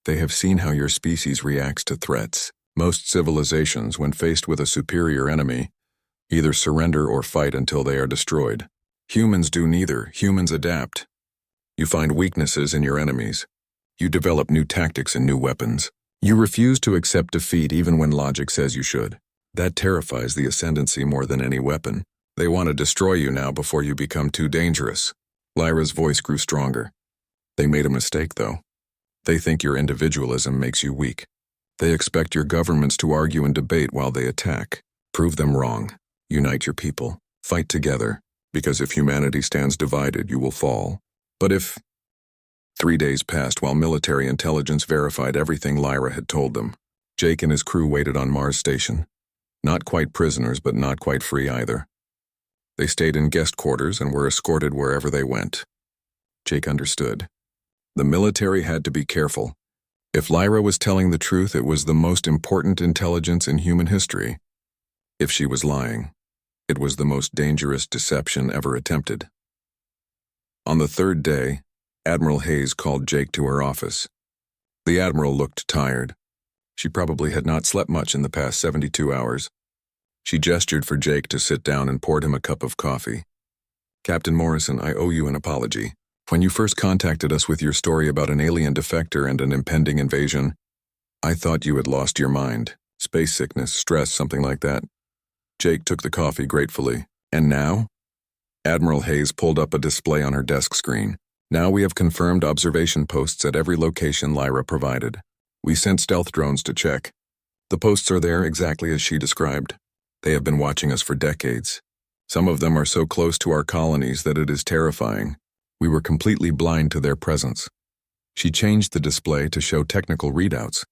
They have seen how your species reacts to threats. Most civilizations, when faced with a superior enemy, either surrender or fight until they are destroyed. Humans do neither. Humans adapt. You find weaknesses in your enemies. You develop new tactics and new weapons. You refuse to accept defeat even when logic says you should. That terrifies the Ascendancy more than any weapon. They want to destroy you now before you become too dangerous. Lyra's voice grew stronger. They made a mistake, though. They think your individualism makes you weak. They expect your governments to argue and debate while they attack. Prove them wrong. Unite your people. Fight together. Because if humanity stands divided, you will fall. But if... 3 days passed while military intelligence verified everything Lyra had told them. Jake and his crew waited on Mars Station. Not quite prisoners, but not quite free either. They stayed in guest quarters and were escorted wherever they went. Jake understood. The military had to be careful. If Lyra was telling the truth, it was the most important intelligence in human history. If she was lying, it was the most dangerous deception ever attempted. On the 3rd day, Admiral Hayes called Jake to her office. The Admiral looked tired. She probably had not slept much in the past 72 hours. She gestured for Jake to sit down and poured him a cup of coffee. Captain Morrison, I owe you an apology. When you first contacted us with your story about an alien defector and an impending invasion, I thought you had lost your mind. Space sickness, stress, something like that. Jake took the coffee gratefully. And now? Admiral Hayes pulled up a display on her desk screen. Now we have confirmed observation posts at every location Lyra provided. We sent stealth drones to check. The posts are there exactly as she described. They have been watching us for decades. Some of them are so close to our colonies that it is terrifying. We were completely blind to their presence. She changed the display to show technical readouts.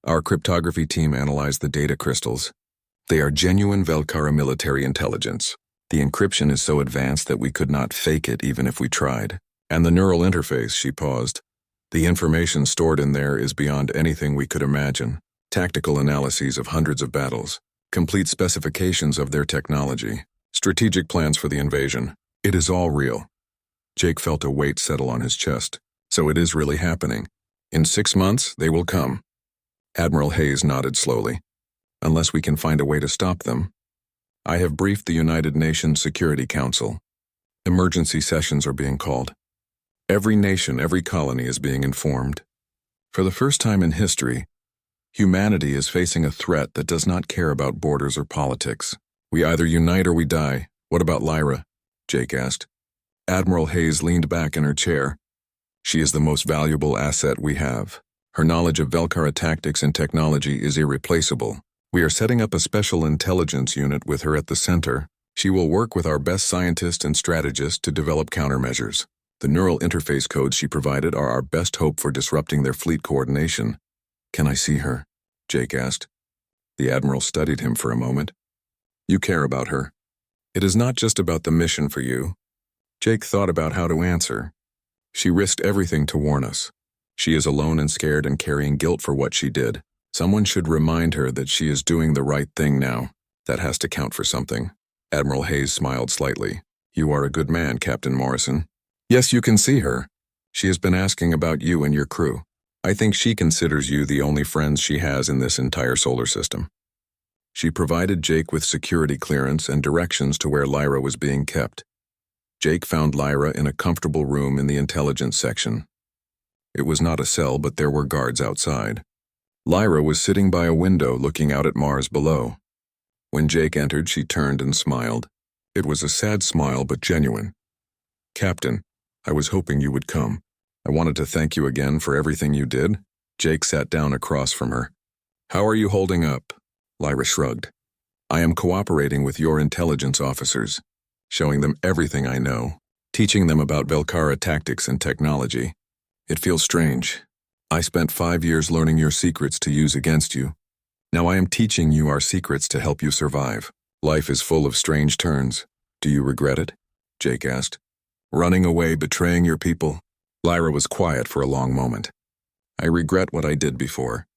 Our cryptography team analyzed the data crystals. They are genuine Velkara military intelligence. The encryption is so advanced that we could not fake it even if we tried. And the neural interface, she paused. The information stored in there is beyond anything we could imagine. Tactical analyses of hundreds of battles, complete specifications of their technology, strategic plans for the invasion. It is all real. Jake felt a weight settle on his chest. So it is really happening. In 6 months, they will come. Admiral Hayes nodded slowly. Unless we can find a way to stop them. I have briefed the United Nations Security Council. Emergency sessions are being called. Every nation, every colony is being informed. For the first time in history, humanity is facing a threat that does not care about borders or politics. We either unite or we die. What about Lyra? Jake asked. Admiral Hayes leaned back in her chair. She is the most valuable asset we have. Her knowledge of Velkara tactics and technology is irreplaceable. We are setting up a special intelligence unit with her at the center. She will work with our best scientists and strategists to develop countermeasures. The neural interface codes she provided are our best hope for disrupting their fleet coordination. Can I see her? Jake asked. The Admiral studied him for a moment. You care about her. It is not just about the mission for you. Jake thought about how to answer. She risked everything to warn us. She is alone and scared and carrying guilt for what she did. Someone should remind her that she is doing the right thing now. That has to count for something. Admiral Hayes smiled slightly. You are a good man, Captain Morrison. Yes, you can see her. She has been asking about you and your crew. I think she considers you the only friends she has in this entire solar system. She provided Jake with security clearance and directions to where Lyra was being kept. Jake found Lyra in a comfortable room in the intelligence section. It was not a cell, but there were guards outside. Lyra was sitting by a window looking out at Mars below. When Jake entered, she turned and smiled. It was a sad smile, but genuine. Captain, I was hoping you would come. I wanted to thank you again for everything you did. Jake sat down across from her. How are you holding up? Lyra shrugged. I am cooperating with your intelligence officers, showing them everything I know, teaching them about Velkara tactics and technology. It feels strange. I spent 5 years learning your secrets to use against you. Now I am teaching you our secrets to help you survive. Life is full of strange turns. Do you regret it? Jake asked. Running away, betraying your people? Lyra was quiet for a long moment. I regret what I did before.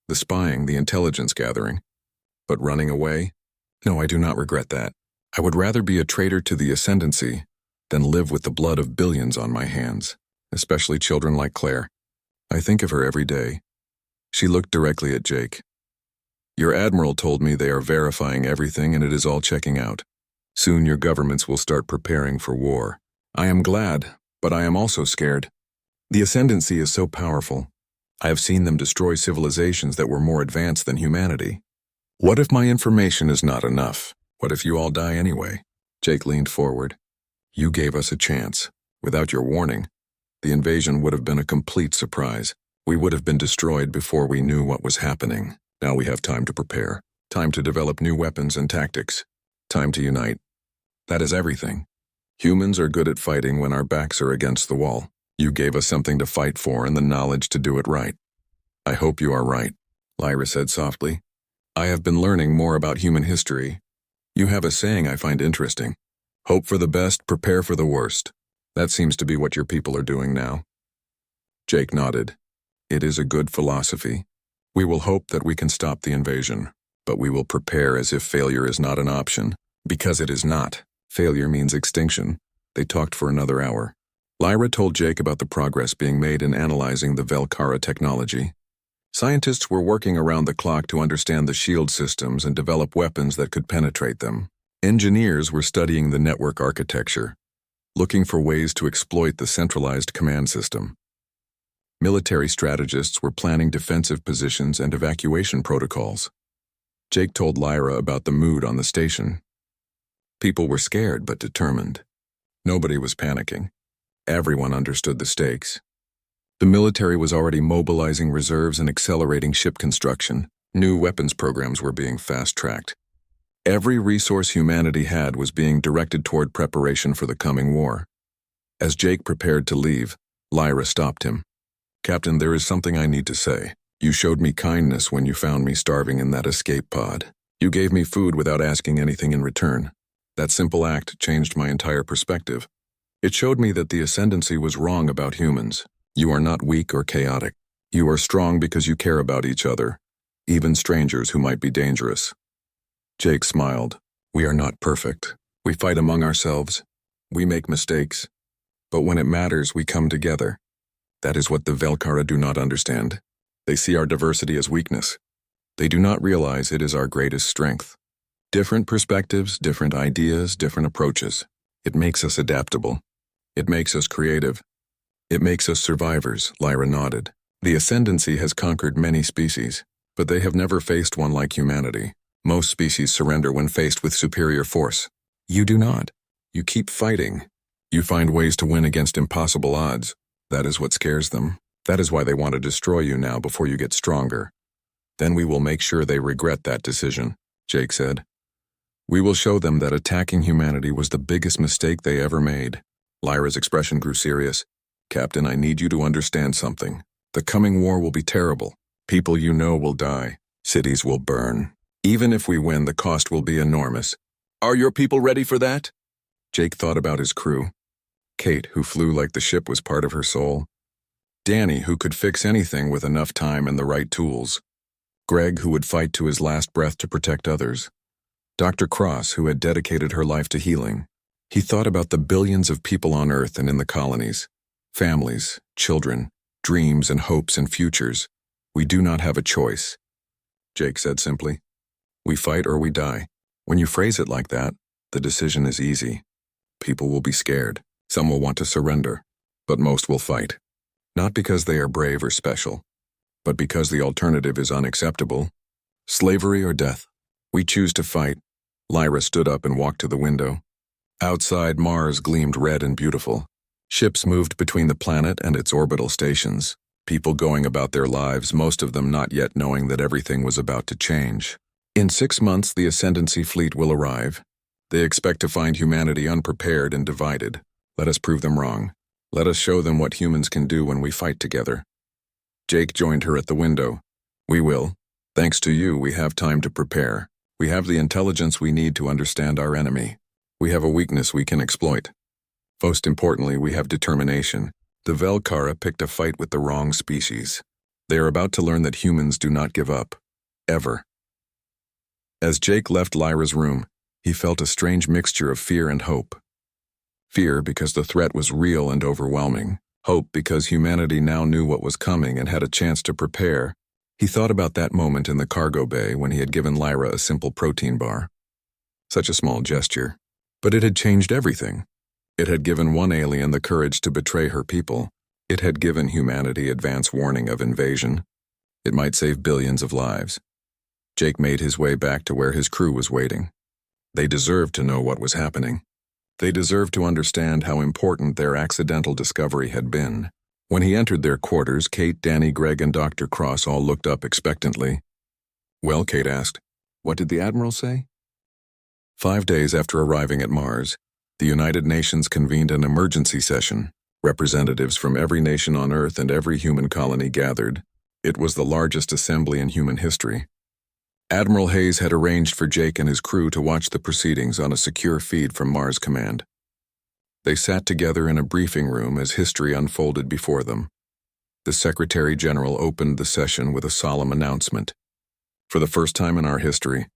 The spying, the intelligence gathering. But running away? No, I do not regret that. I would rather be a traitor to the ascendancy than live with the blood of billions on my hands, especially children like Claire. I think of her every day. She looked directly at Jake. Your admiral told me they are verifying everything and it is all checking out. Soon your governments will start preparing for war. I am glad, but I am also scared. The ascendancy is so powerful. I have seen them destroy civilizations that were more advanced than humanity. What if my information is not enough? What if you all die anyway? Jake leaned forward. You gave us a chance. Without your warning, the invasion would have been a complete surprise. We would have been destroyed before we knew what was happening. Now we have time to prepare. Time to develop new weapons and tactics. Time to unite. That is everything. Humans are good at fighting when our backs are against the wall. You gave us something to fight for and the knowledge to do it right. I hope you are right, Lyra said softly. I have been learning more about human history. You have a saying I find interesting. Hope for the best, prepare for the worst. That seems to be what your people are doing now. Jake nodded. It is a good philosophy. We will hope that we can stop the invasion, but we will prepare as if failure is not an option, because it is not. Failure means extinction. They talked for another hour. Lyra told Jake about the progress being made in analyzing the Velkara technology. Scientists were working around the clock to understand the shield systems and develop weapons that could penetrate them. Engineers were studying the network architecture, looking for ways to exploit the centralized command system. Military strategists were planning defensive positions and evacuation protocols. Jake told Lyra about the mood on the station. People were scared but determined. Nobody was panicking. Everyone understood the stakes. The military was already mobilizing reserves and accelerating ship construction. New weapons programs were being fast-tracked. Every resource humanity had was being directed toward preparation for the coming war. As Jake prepared to leave, Lyra stopped him. "Captain, there is something I need to say. You showed me kindness when you found me starving in that escape pod. You gave me food without asking anything in return. That simple act changed my entire perspective. It showed me that the Ascendancy was wrong about humans. You are not weak or chaotic. You are strong because you care about each other, even strangers who might be dangerous." Jake smiled. "We are not perfect. We fight among ourselves. We make mistakes. But when it matters, we come together. That is what the Velkara do not understand. They see our diversity as weakness. They do not realize it is our greatest strength. Different perspectives, different ideas, different approaches. It makes us adaptable. It makes us creative. It makes us survivors," Lyra nodded. "The Ascendancy has conquered many species, but they have never faced one like humanity. Most species surrender when faced with superior force. You do not. You keep fighting. You find ways to win against impossible odds. That is what scares them. That is why they want to destroy you now before you get stronger. Then we will make sure they regret that decision," Jake said. "We will show them that attacking humanity was the biggest mistake they ever made." Lyra's expression grew serious. "Captain, I need you to understand something. The coming war will be terrible. People you know will die. Cities will burn. Even if we win, the cost will be enormous. Are your people ready for that?" Jake thought about his crew. Kate, who flew like the ship was part of her soul. Danny, who could fix anything with enough time and the right tools. Greg, who would fight to his last breath to protect others. Dr. Cross, who had dedicated her life to healing. He thought about the billions of people on Earth and in the colonies. Families, children, dreams and hopes and futures. "We do not have a choice," Jake said simply. "We fight or we die." When you phrase it like that, the decision is easy. People will be scared. Some will want to surrender, but most will fight. Not because they are brave or special, but because the alternative is unacceptable. Slavery or death. We choose to fight. Lyra stood up and walked to the window. Outside, Mars gleamed red and beautiful. Ships moved between the planet and its orbital stations. People going about their lives, most of them not yet knowing that everything was about to change. In 6 months, the Ascendancy fleet will arrive. They expect to find humanity unprepared and divided. Let us prove them wrong. Let us show them what humans can do when we fight together. Jake joined her at the window. "We will. Thanks to you, we have time to prepare. We have the intelligence we need to understand our enemy. We have a weakness we can exploit. Most importantly, we have determination. The Velkara picked a fight with the wrong species. They are about to learn that humans do not give up. Ever." As Jake left Lyra's room, he felt a strange mixture of fear and hope. Fear because the threat was real and overwhelming. Hope because humanity now knew what was coming and had a chance to prepare. He thought about that moment in the cargo bay when he had given Lyra a simple protein bar. Such a small gesture. But it had changed everything. It had given one alien the courage to betray her people. It had given humanity advance warning of invasion. It might save billions of lives. Jake made his way back to where his crew was waiting. They deserved to know what was happening. They deserved to understand how important their accidental discovery had been. When he entered their quarters, Kate, Danny, Greg, and Dr. Cross all looked up expectantly. "Well," Kate asked, "what did the Admiral say?" 5 days after arriving at Mars, the United Nations convened an emergency session. Representatives from every nation on Earth and every human colony gathered. It was the largest assembly in human history. Admiral Hayes had arranged for Jake and his crew to watch the proceedings on a secure feed from Mars Command. They sat together in a briefing room as history unfolded before them. The Secretary General opened the session with a solemn announcement. "For the first time in our history,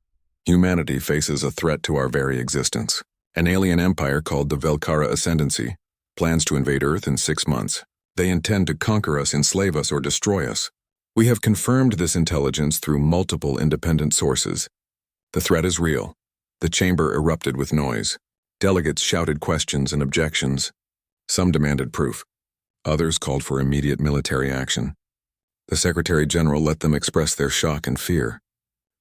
humanity faces a threat to our very existence. An alien empire called the Velkara Ascendancy plans to invade Earth in 6 months. They intend to conquer us, enslave us, or destroy us. We have confirmed this intelligence through multiple independent sources. The threat is real." The chamber erupted with noise. Delegates shouted questions and objections. Some demanded proof. Others called for immediate military action. The Secretary General let them express their shock and fear.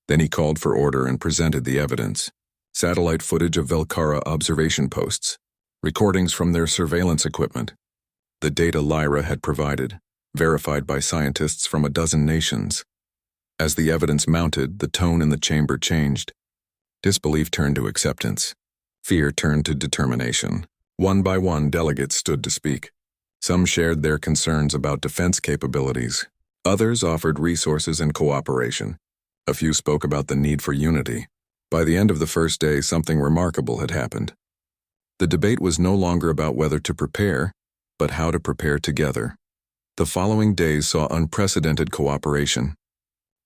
Then he called for order and presented the evidence. Satellite footage of Velkara observation posts, recordings from their surveillance equipment, the data Lyra had provided, verified by scientists from a dozen nations. As the evidence mounted, the tone in the chamber changed. Disbelief turned to acceptance. Fear turned to determination. One by one, delegates stood to speak. Some shared their concerns about defense capabilities. Others offered resources and cooperation. A few spoke about the need for unity. By the end of the first day, something remarkable had happened. The debate was no longer about whether to prepare, but how to prepare together. The following days saw unprecedented cooperation.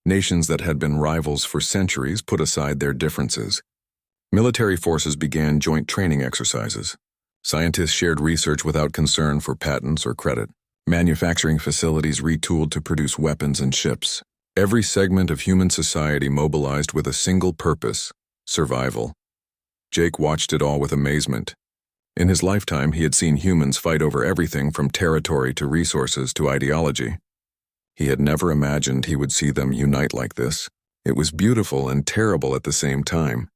Nations that had been rivals for centuries put aside their differences. Military forces began joint training exercises. Scientists shared research without concern for patents or credit. Manufacturing facilities retooled to produce weapons and ships. Every segment of human society mobilized with a single purpose: survival. Jake watched it all with amazement. In his lifetime, he had seen humans fight over everything from territory to resources to ideology. He had never imagined he would see them unite like this. It was beautiful and terrible at the same time.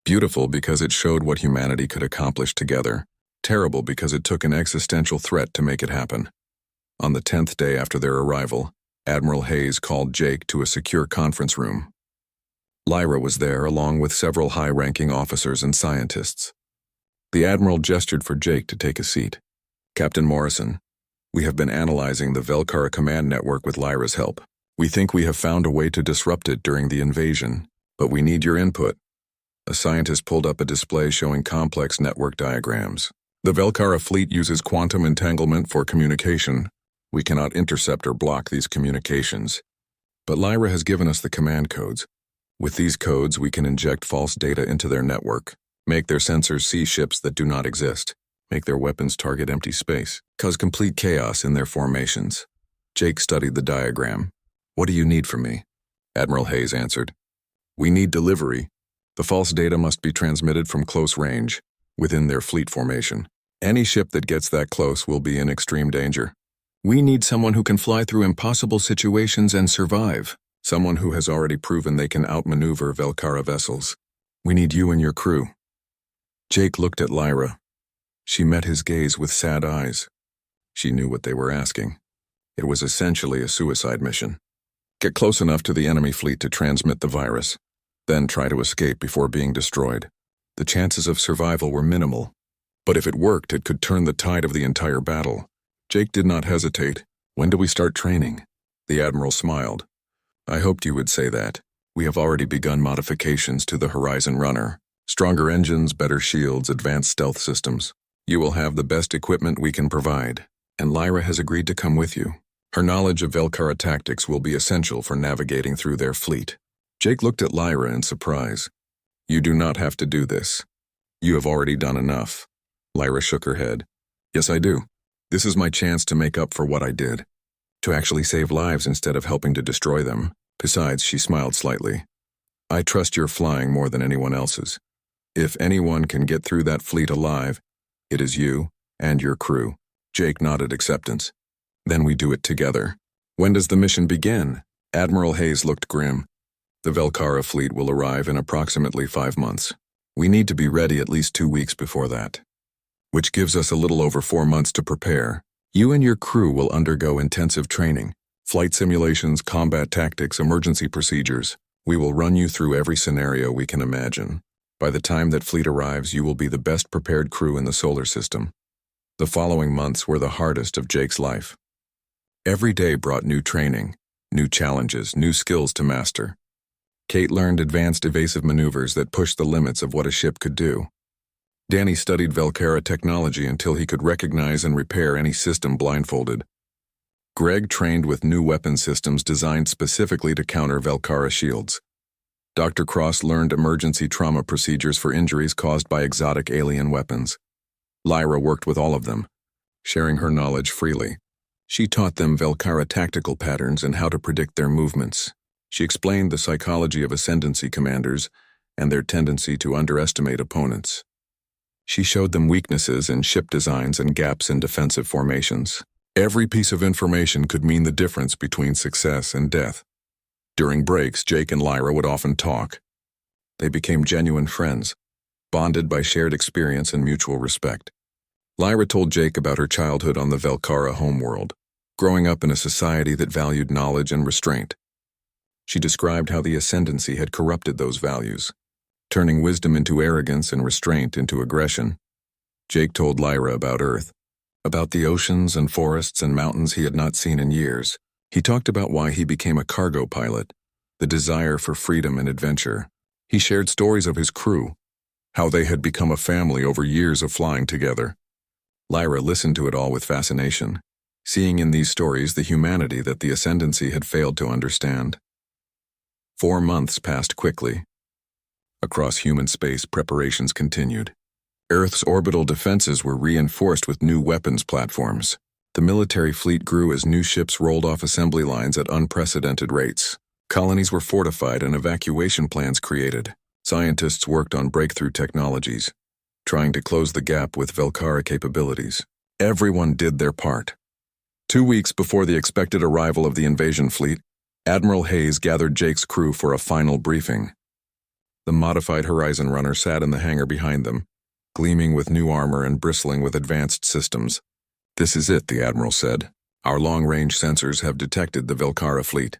Beautiful because it showed what humanity could accomplish together. Terrible because it took an existential threat to make it happen. On the 10th day after their arrival, Admiral Hayes called Jake to a secure conference room. Lyra was there, along with several high-ranking officers and scientists. The Admiral gestured for Jake to take a seat. "Captain Morrison, we have been analyzing the Velkara command network with Lyra's help. We think we have found a way to disrupt it during the invasion, but we need your input." A scientist pulled up a display showing complex network diagrams. "The Velkara fleet uses quantum entanglement for communication. We cannot intercept or block these communications. But Lyra has given us the command codes. With these codes, we can inject false data into their network, make their sensors see ships that do not exist, make their weapons target empty space, cause complete chaos in their formations." Jake studied the diagram. "What do you need from me?" Admiral Hayes answered. "We need delivery. The false data must be transmitted from close range, within their fleet formation. Any ship that gets that close will be in extreme danger. We need someone who can fly through impossible situations and survive. Someone who has already proven they can outmaneuver Velkara vessels. We need you and your crew." Jake looked at Lyra. She met his gaze with sad eyes. She knew what they were asking. It was essentially a suicide mission. Get close enough to the enemy fleet to transmit the virus, then try to escape before being destroyed. The chances of survival were minimal, but if it worked, it could turn the tide of the entire battle. Jake did not hesitate. "When do we start training?" The Admiral smiled. "I hoped you would say that. We have already begun modifications to the Horizon Runner. Stronger engines, better shields, advanced stealth systems. You will have the best equipment we can provide, and Lyra has agreed to come with you. Her knowledge of Velkara tactics will be essential for navigating through their fleet." Jake looked at Lyra in surprise. "You do not have to do this. You have already done enough." Lyra shook her head. "Yes, I do. This is my chance to make up for what I did. To actually save lives instead of helping to destroy them." Besides, she smiled slightly. "I trust your flying more than anyone else's. If anyone can get through that fleet alive, it is you and your crew." Jake nodded acceptance. "Then we do it together." "When does the mission begin?" Admiral Hayes looked grim. "The Velkara fleet will arrive in approximately 5 months. We need to be ready at least 2 weeks before that, which gives us a little over 4 months to prepare. You and your crew will undergo intensive training, flight simulations, combat tactics, emergency procedures. We will run you through every scenario we can imagine. By the time that fleet arrives, you will be the best prepared crew in the solar system." The following months were the hardest of Jake's life. Every day brought new training, new challenges, new skills to master. Kate learned advanced evasive maneuvers that pushed the limits of what a ship could do. Danny studied Velkara technology until he could recognize and repair any system blindfolded. Greg trained with new weapon systems designed specifically to counter Velkara shields. Dr. Cross learned emergency trauma procedures for injuries caused by exotic alien weapons. Lyra worked with all of them, sharing her knowledge freely. She taught them Velkara tactical patterns and how to predict their movements. She explained the psychology of ascendancy commanders and their tendency to underestimate opponents. She showed them weaknesses in ship designs and gaps in defensive formations. Every piece of information could mean the difference between success and death. During breaks, Jake and Lyra would often talk. They became genuine friends, bonded by shared experience and mutual respect. Lyra told Jake about her childhood on the Velkara homeworld, growing up in a society that valued knowledge and restraint. She described how the ascendancy had corrupted those values, turning wisdom into arrogance and restraint into aggression. Jake told Lyra about Earth, about the oceans and forests and mountains he had not seen in years. He talked about why he became a cargo pilot, the desire for freedom and adventure. He shared stories of his crew, how they had become a family over years of flying together. Lyra listened to it all with fascination, seeing in these stories the humanity that the ascendancy had failed to understand. 4 months passed quickly. Across human space, preparations continued. Earth's orbital defenses were reinforced with new weapons platforms. The military fleet grew as new ships rolled off assembly lines at unprecedented rates. Colonies were fortified and evacuation plans created. Scientists worked on breakthrough technologies, trying to close the gap with Velkara capabilities. Everyone did their part. 2 weeks before the expected arrival of the invasion fleet, Admiral Hayes gathered Jake's crew for a final briefing. The modified Horizon Runner sat in the hangar behind them, gleaming with new armor and bristling with advanced systems. "This is it," the Admiral said. "Our long-range sensors have detected the Velkara fleet.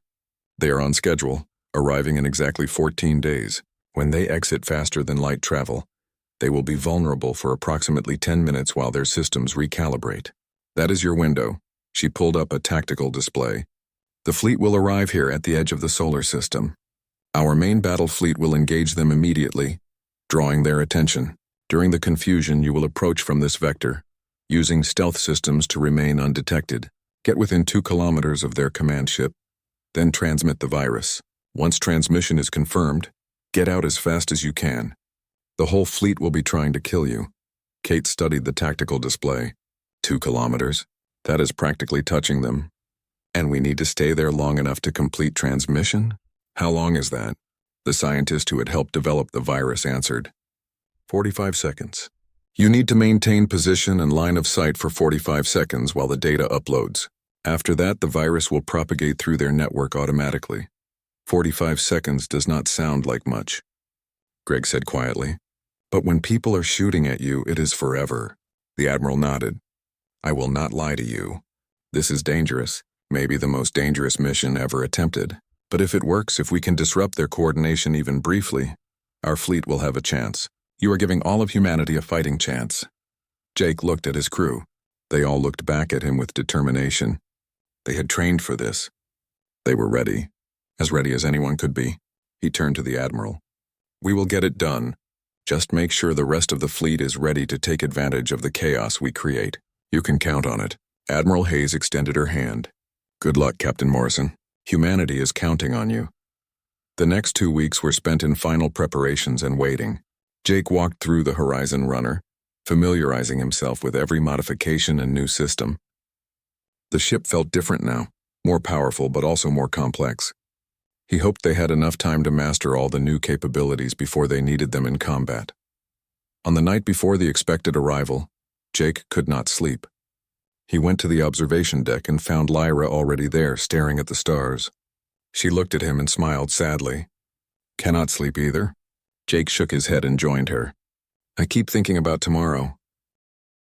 They are on schedule, arriving in exactly 14 days. When they exit faster than light travel, they will be vulnerable for approximately 10 minutes while their systems recalibrate. That is your window." She pulled up a tactical display. "The fleet will arrive here at the edge of the solar system. Our main battle fleet will engage them immediately, drawing their attention. During the confusion, you will approach from this vector, using stealth systems to remain undetected. Get within 2 kilometers of their command ship, then transmit the virus. Once transmission is confirmed, get out as fast as you can. The whole fleet will be trying to kill you." Kate studied the tactical display. 2 kilometers? That is practically touching them. And we need to stay there long enough to complete transmission? How long is that? The scientist who had helped develop the virus answered. 45 seconds. You need to maintain position and line of sight for 45 seconds while the data uploads. After that, the virus will propagate through their network automatically. 45 seconds does not sound like much, Greg said quietly. But when people are shooting at you, it is forever. The Admiral nodded. I will not lie to you. This is dangerous, maybe the most dangerous mission ever attempted. But if it works, if we can disrupt their coordination even briefly, our fleet will have a chance. You are giving all of humanity a fighting chance. Jake looked at his crew. They all looked back at him with determination. They had trained for this. They were ready as anyone could be. He turned to the Admiral. We will get it done. Just make sure the rest of the fleet is ready to take advantage of the chaos we create. You can count on it. Admiral Hayes extended her hand. Good luck, Captain Morrison. Humanity is counting on you. The next 2 weeks were spent in final preparations and waiting. Jake walked through the Horizon Runner, familiarizing himself with every modification and new system. The ship felt different now, more powerful but also more complex. He hoped they had enough time to master all the new capabilities before they needed them in combat. On the night before the expected arrival, Jake could not sleep. He went to the observation deck and found Lyra already there, staring at the stars. She looked at him and smiled sadly. Cannot sleep either? Jake shook his head and joined her. I keep thinking about tomorrow.